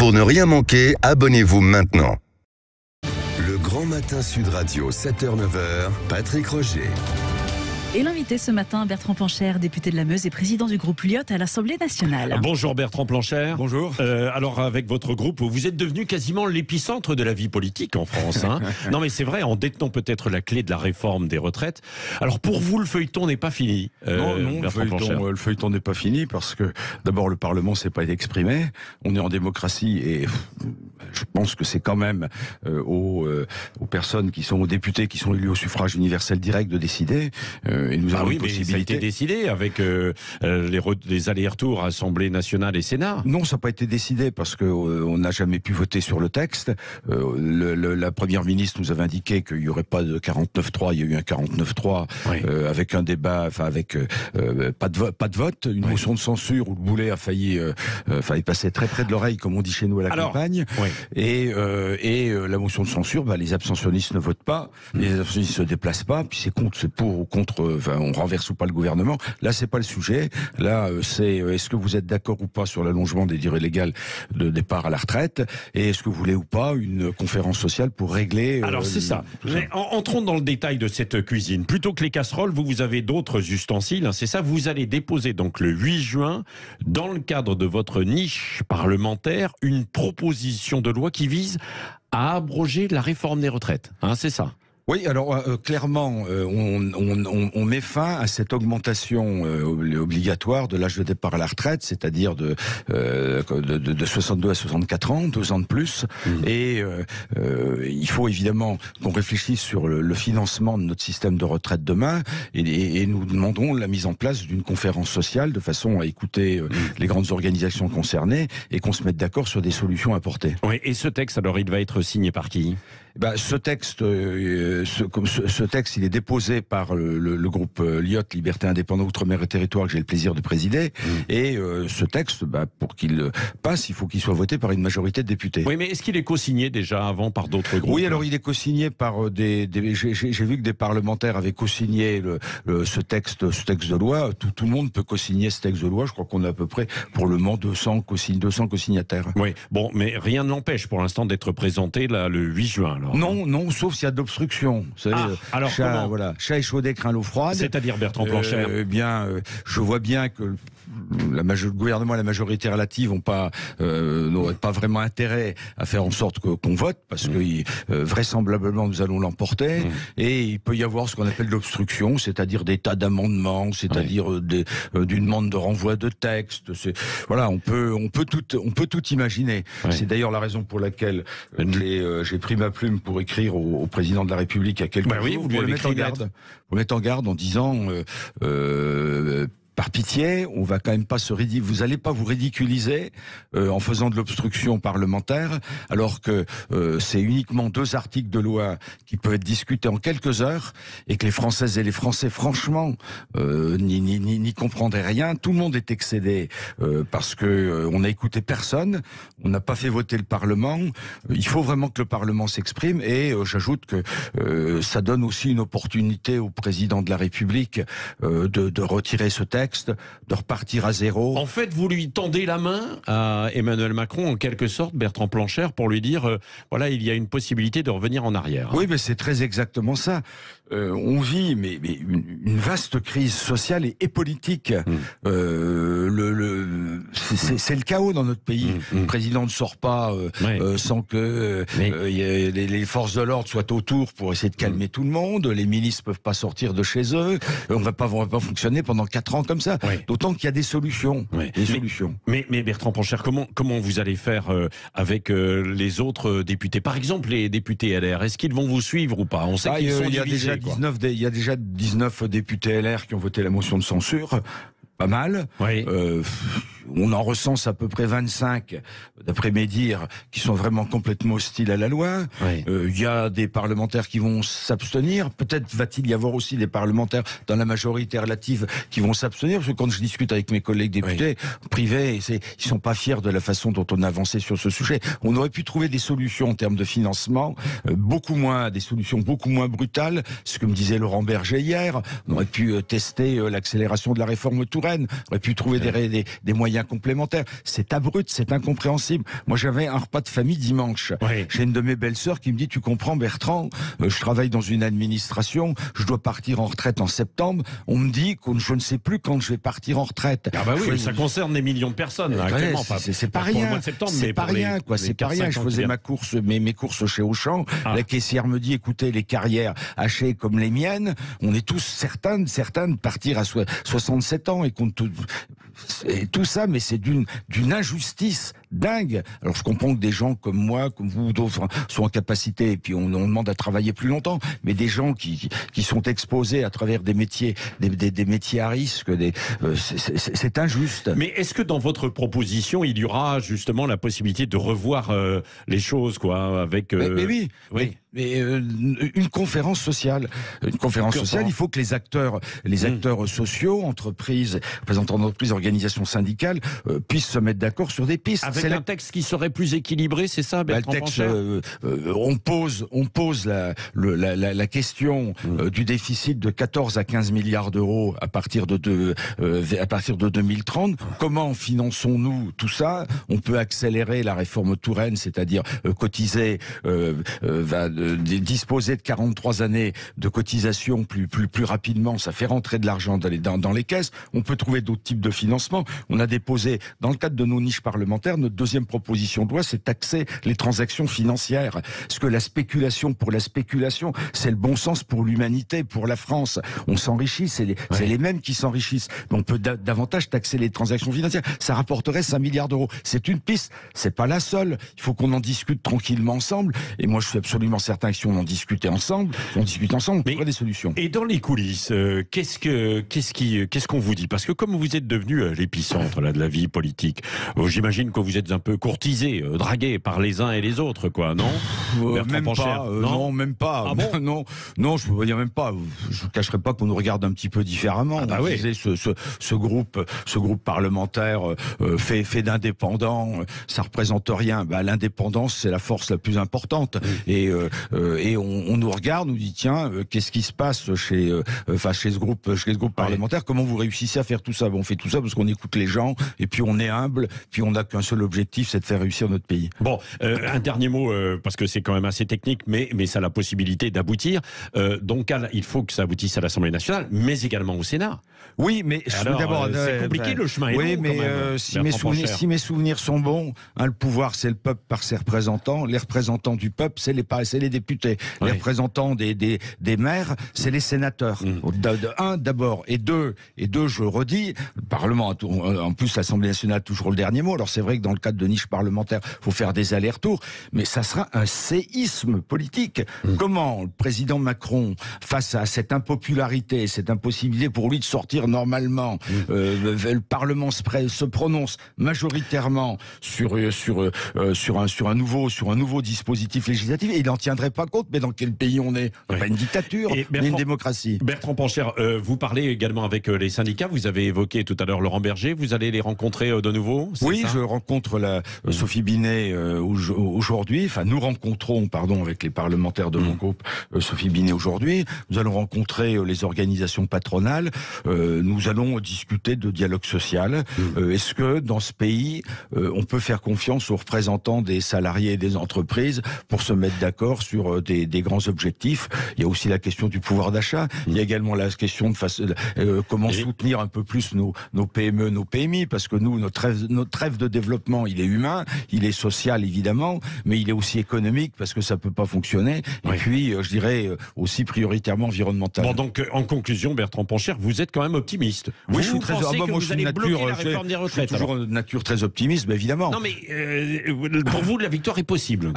Pour ne rien manquer, abonnez-vous maintenant. Le Grand Matin Sud Radio, 7h-9h, Patrick Roger. Et l'invité ce matin, Bertrand Pancher, député de la Meuse et président du groupe Lyot à l'Assemblée nationale. Bonjour Bertrand Pancher. Bonjour. Alors avec votre groupe, vous êtes devenu quasiment l'épicentre de la vie politique en France. Hein. Non mais c'est vrai, en détenant peut-être la clé de la réforme des retraites. Alors pour vous, le feuilleton n'est pas fini. Non, le feuilleton n'est pas fini parce que d'abord le Parlement s'est pas exprimé. On est en démocratie et je pense que c'est quand même aux personnes qui sont, aux députés qui sont élus au suffrage universel direct de décider. Et nous avons une possibilité. Mais ça a été décidé avec les allers-retours Assemblée nationale et Sénat. Non, ça n'a pas été décidé parce que on n'a jamais pu voter sur le texte. La première ministre nous avait indiqué qu'il n'y aurait pas de 49.3. Il y a eu un 49.3 avec un débat, enfin avec pas de vote, une motion de censure où le boulet a failli passer très près de l'oreille, comme on dit chez nous à la campagne. Oui. Et la motion de censure, les abstentionnistes ne votent pas, les abstentionnistes se déplacent pas, puis c'est contre, c'est pour ou contre. On renverse ou pas le gouvernement. Là, c'est pas le sujet. Là, c'est est-ce que vous êtes d'accord ou pas sur l'allongement des durées légales de départ à la retraite, et est-ce que vous voulez ou pas une conférence sociale pour régler. Alors c'est ça. Mais entrons dans le détail de cette cuisine. Plutôt que les casseroles, vous avez d'autres ustensiles. Hein, c'est ça. Vous allez déposer donc le 8 juin, dans le cadre de votre niche parlementaire, une proposition de loi qui vise à abroger la réforme des retraites. Hein, c'est ça. Oui, alors clairement, on met fin à cette augmentation obligatoire de l'âge de départ à la retraite, c'est-à-dire de 62 à 64 ans, 2 ans de plus. Et il faut évidemment qu'on réfléchisse sur le financement de notre système de retraite demain. Et nous demanderons la mise en place d'une conférence sociale de façon à écouter les grandes organisations concernées et qu'on se mette d'accord sur des solutions à porter. Oui, et ce texte, alors, il va être signé par qui ? Ce texte, il est déposé par le groupe Lyot, Liberté Indépendante Outre-mer et Territoire, que j'ai le plaisir de présider. Et ce texte, pour qu'il passe, il faut qu'il soit voté par une majorité de députés. Oui, mais est-ce qu'il est co-signé déjà avant par d'autres groupes ? Oui, alors il est co-signé par j'ai vu que des parlementaires avaient co-signé ce texte de loi. Tout le monde peut co-signer ce texte de loi. Je crois qu'on a à peu près pour le moment 200 co-signataires. Oui, bon, mais rien ne l'empêche pour l'instant d'être présenté là le 8 juin. Alors. Non, sauf s'il y a de l'obstruction. Vous savez, alors chat échaudé craint l'eau froide. C'est-à-dire Bertrand Pancher. Je vois bien que le gouvernement et la majorité relative n'auraient pas vraiment intérêt à faire en sorte qu'on vote, parce que vraisemblablement nous allons l'emporter. Et il peut y avoir ce qu'on appelle de l'obstruction, c'est-à-dire des tas d'amendements, c'est-à-dire d'une demande de renvoi de texte. On peut tout imaginer. C'est d'ailleurs la raison pour laquelle j'ai pris ma plume pour écrire au président de la République il y a quelques jours, vous le mettre en garde en disant par pitié, on va quand même pas vous allez pas vous ridiculiser en faisant de l'obstruction parlementaire, alors que c'est uniquement 2 articles de loi qui peuvent être discutés en quelques heures et que les Françaises et les Français, franchement, n'y comprendraient rien. Tout le monde est excédé parce que on n'a écouté personne, on n'a pas fait voter le Parlement. Il faut vraiment que le Parlement s'exprime et j'ajoute que ça donne aussi une opportunité au président de la République de retirer ce texte, de repartir à zéro. En fait, vous lui tendez la main à Emmanuel Macron, en quelque sorte, Bertrand Pancher, pour lui dire, il y a une possibilité de revenir en arrière. Oui, mais c'est très exactement ça. On vit une vaste crise sociale et politique. C'est le chaos dans notre pays. Le président ne sort pas sans que les forces de l'ordre soient autour pour essayer de calmer tout le monde. Les milices peuvent pas sortir de chez eux. On va pas fonctionner pendant 4 ans comme ça. D'autant qu'il y a des solutions. Mais Bertrand Pancher, comment vous allez faire avec les autres députés ? Par exemple, les députés LR, est-ce qu'ils vont vous suivre ou pas ? On sait qu'ils sont divisés. Il y a déjà 19 députés LR qui ont voté la motion de censure. Pas mal. On en recense à peu près 25, d'après mes dires, qui sont vraiment complètement hostiles à la loi. Il y a des parlementaires qui vont s'abstenir. Peut-être va-t-il y avoir aussi des parlementaires dans la majorité relative qui vont s'abstenir, parce que quand je discute avec mes collègues députés privés, ils sont pas fiers de la façon dont on a avancé sur ce sujet. On aurait pu trouver des solutions en termes de financement, des solutions beaucoup moins brutales, ce que me disait Laurent Berger hier. On aurait pu tester l'accélération de la réforme Touraine. Touraine aurait pu trouver des moyens complémentaires. C'est abrupt, c'est incompréhensible. Moi, j'avais un repas de famille dimanche. Oui. J'ai une de mes belles-sœurs qui me dit, tu comprends Bertrand, je travaille dans une administration, je dois partir en retraite en septembre. On me dit que je ne sais plus quand je vais partir en retraite. Ah bah oui, ça concerne des millions de personnes là, actuellement. C'est pas rien. C'est pas rien, quoi. C'est pas rien. Je faisais mes courses chez Auchan. La caissière me dit, écoutez, les carrières hachées comme les miennes, on est tous certains de partir à 67 ans et tout ça, mais c'est d'une injustice dingue. Alors je comprends que des gens comme moi, comme vous, d'autres sont en capacité, et puis on demande à travailler plus longtemps, mais des gens qui sont exposés à travers des métiers, des métiers à risque, c'est injuste. Mais est-ce que dans votre proposition, il y aura justement la possibilité de revoir les choses, quoi, avec... Mais oui. Mais une conférence sociale. Il faut que les acteurs sociaux, entreprises, représentants d'entreprises, organisations syndicales, puissent se mettre d'accord sur des pistes. Avec un texte qui serait plus équilibré, c'est ça, Bertrand Pancher ? On pose la question du déficit de 14 à 15 milliards d'euros à partir de 2030. Comment finançons-nous tout ça ? On peut accélérer la réforme Touraine, c'est-à-dire cotiser, disposer de 43 années de cotisation plus rapidement. Ça fait rentrer de l'argent dans les caisses. On peut trouver d'autres types de financement. On a déposé, dans le cadre de nos niches parlementaires, notre deuxième proposition de loi, c'est taxer les transactions financières. Parce que la spéculation pour la spéculation, c'est le bon sens pour l'humanité, pour la France. On s'enrichit, c'est les mêmes qui s'enrichissent. On peut davantage taxer les transactions financières. Ça rapporterait 5 milliards d'euros. C'est une piste, c'est pas la seule. Il faut qu'on en discute tranquillement ensemble. Et moi, je suis absolument certain que si on en discutait ensemble, on trouverait des solutions. Et dans les coulisses, qu'est-ce qu'on vous dit ? Parce que comme vous êtes devenu l'épicentre de la vie politique, j'imagine que vous êtes un peu courtisé, dragué par les uns et les autres, quoi, non ? Même pas. Non, même pas. Ah bon ? Non, je peux dire même pas. Je ne cacherai pas qu'on nous regarde un petit peu différemment. Oui. Ce groupe parlementaire fait d'indépendants, ça représente rien. L'indépendance, c'est la force la plus importante. Et on nous regarde, nous dit tiens, qu'est-ce qui se passe chez ce groupe parlementaire ? Comment vous réussissez à faire tout ça ? On fait tout ça parce qu'on écoute les gens et puis on est humble, puis on n'a qu'un seul objectif, c'est de faire réussir notre pays. Bon, un dernier mot parce que c'est quand même assez technique, mais ça a la possibilité d'aboutir. Donc il faut que ça aboutisse à l'Assemblée nationale, mais également au Sénat. Oui, mais d'abord, c'est compliqué, le chemin est long. Oui, mais si mes souvenirs sont bons, le pouvoir c'est le peuple par ses représentants, les représentants du peuple c'est les députés, les représentants des maires c'est les sénateurs. D'abord, et deux, je redis, le Parlement, en plus l'Assemblée nationale a toujours le dernier mot. Alors c'est vrai que dans le cadre de niches parlementaires, il faut faire des allers-retours, mais ça sera un séisme politique. Comment le président Macron, face à cette impopularité, cette impossibilité pour lui de sortir normalement, le Parlement se prononce majoritairement sur un nouveau dispositif législatif, et il n'en tiendrait pas compte. Mais dans quel pays on est ? Pas une dictature, mais une démocratie. Bertrand Pancher, vous parlez également avec les syndicats. Vous avez évoqué tout à l'heure Laurent Berger. Vous allez les rencontrer de nouveau ? Oui, je rencontre Sophie Binet aujourd'hui. Enfin, nous rencontrons, avec les parlementaires de mon groupe, Sophie Binet aujourd'hui. Nous allons rencontrer les organisations patronales. Nous allons discuter de dialogue social. Est-ce que dans ce pays, on peut faire confiance aux représentants des salariés et des entreprises pour se mettre d'accord sur des grands objectifs ? Il y a aussi la question du pouvoir d'achat. Il y a également la question de comment soutenir un peu plus nos PME, nos PMI, parce que nous, notre rêve de développement, il est humain, il est social évidemment, mais il est aussi économique parce que ça peut pas fonctionner. Et puis, je dirais aussi prioritairement environnemental. Bon, donc en conclusion, Bertrand Pancher, vous êtes quand même optimiste. Oui, je suis très moi, je suis toujours de nature très optimiste, mais évidemment. Non, mais pour vous, la victoire est possible.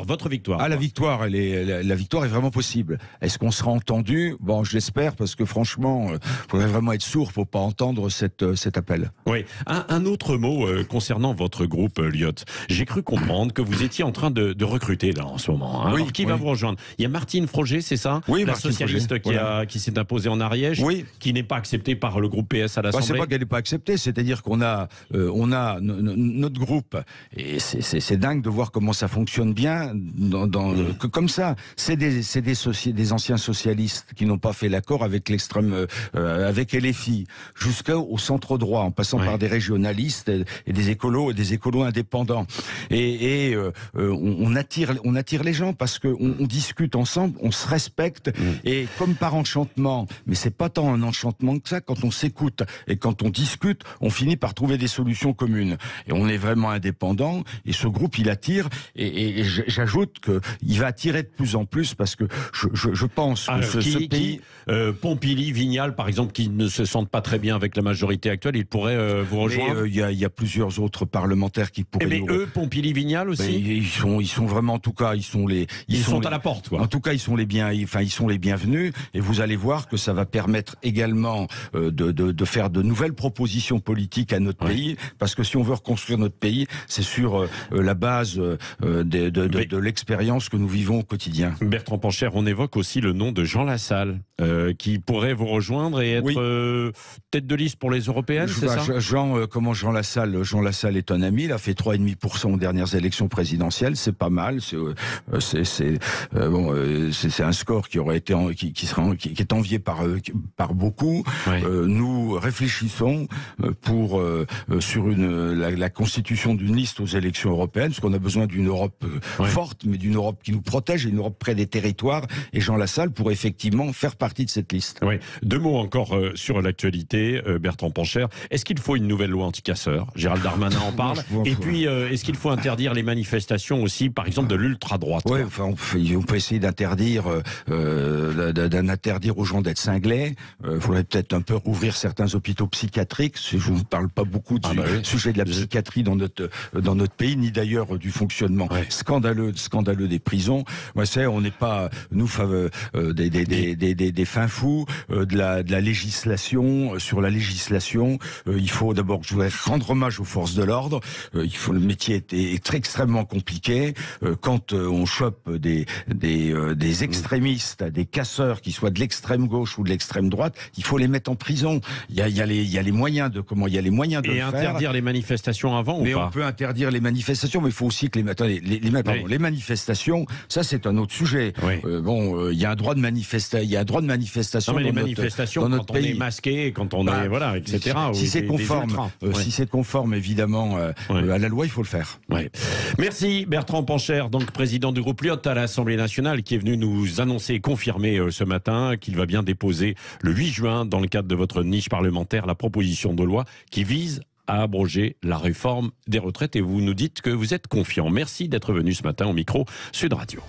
Votre victoire. La victoire, la victoire est vraiment possible. Est-ce qu'on sera entendu ? Bon, je l'espère, parce que franchement, il faudrait vraiment être sourd pour pas entendre cet appel. Oui. Un autre mot concernant concernant votre groupe Lyot. J'ai cru comprendre que vous étiez en train de recruter là en ce moment. Hein. Oui, Alors, qui va vous rejoindre? Il y a Martine Froger, c'est ça? Oui, la Martine socialiste Froger. qui s'est imposée en Ariège, Oui. qui n'est pas acceptée par le groupe PS à l'Assemblée. C'est pas qu'elle n'est pas acceptée, c'est-à-dire qu'on a, notre groupe, et c'est dingue de voir comment ça fonctionne bien, comme ça. C'est des anciens socialistes qui n'ont pas fait l'accord avec l'extrême, avec LFI, jusqu'au centre droit, en passant par des régionalistes et des écolos indépendants. Et on attire les gens parce qu'on discute ensemble, on se respecte, et comme par enchantement, mais c'est pas tant un enchantement que ça, quand on s'écoute et quand on discute, on finit par trouver des solutions communes. Et on est vraiment indépendant, et ce groupe, il attire, et j'ajoute qu'il va attirer de plus en plus, parce que je pense que ce pays... Pompili, Vignal, par exemple, qui ne se sentent pas très bien avec la majorité actuelle, ils pourraient vous rejoindre. Il y a plusieurs autres parlementaires qui pourraient... Mais eux, Pompili, Vignal aussi, ils sont vraiment, en tout cas, ils sont à la porte, quoi. En tout cas, ils sont les bienvenus, et vous allez voir que ça va permettre également de faire de nouvelles propositions politiques à notre pays, parce que si on veut reconstruire notre pays, c'est sur la base de l'expérience que nous vivons au quotidien. Bertrand Pancher, on évoque aussi le nom de Jean Lassalle, qui pourrait vous rejoindre et être tête de liste pour les européennes, c'est ça? Jean Lassalle est un ami, il a fait 3,5% aux dernières élections présidentielles, c'est pas mal, c'est un score qui aurait été qui est envié par beaucoup. Nous réfléchissons sur la constitution d'une liste aux élections européennes, parce qu'on a besoin d'une Europe forte, mais d'une Europe qui nous protège, et une Europe près des territoires, et Jean Lassalle pourrait effectivement faire partie de cette liste. Oui. Deux mots encore sur l'actualité, Bertrand Pancher. Est-ce qu'il faut une nouvelle loi anti-casseurs? Gérald Darmanin en parle. Et puis, est-ce qu'il faut interdire les manifestations aussi, par exemple, de l'ultra-droite? Oui, enfin, on peut essayer d'interdire aux gens d'être cinglés. Il faudrait peut-être un peu rouvrir certains hôpitaux psychiatriques. Je ne parle pas beaucoup du sujet de la psychiatrie dans notre pays, ni d'ailleurs du fonctionnement scandaleux des prisons. On n'est pas, nous, des fins fous de la législation. Sur la législation, il faut d'abord, je voudrais rendre hommage aux forces de l'ordre. Le métier est extrêmement compliqué. Quand on chope des extrémistes, des casseurs, qui soient de l'extrême gauche ou de l'extrême droite, il faut les mettre en prison. Il y a les moyens de le faire. Interdire les manifestations avant ou pas? On peut interdire les manifestations, mais il faut aussi que les manifestations, ça c'est un autre sujet. Il y a un droit de manifestation. Il y a un droit de manifestation. Non, mais les manifestations, dans notre quand on pays. est masqué, quand on est etc. Si c'est conforme, évidemment à la loi, il faut le faire. Merci Bertrand Pancher, donc président du groupe Lyot à l'Assemblée nationale, qui est venu nous annoncer, confirmer ce matin qu'il va bien déposer le 8 juin, dans le cadre de votre niche parlementaire, la proposition de loi qui vise à abroger la réforme des retraites. Et vous nous dites que vous êtes confiant. Merci d'être venu ce matin au micro Sud Radio.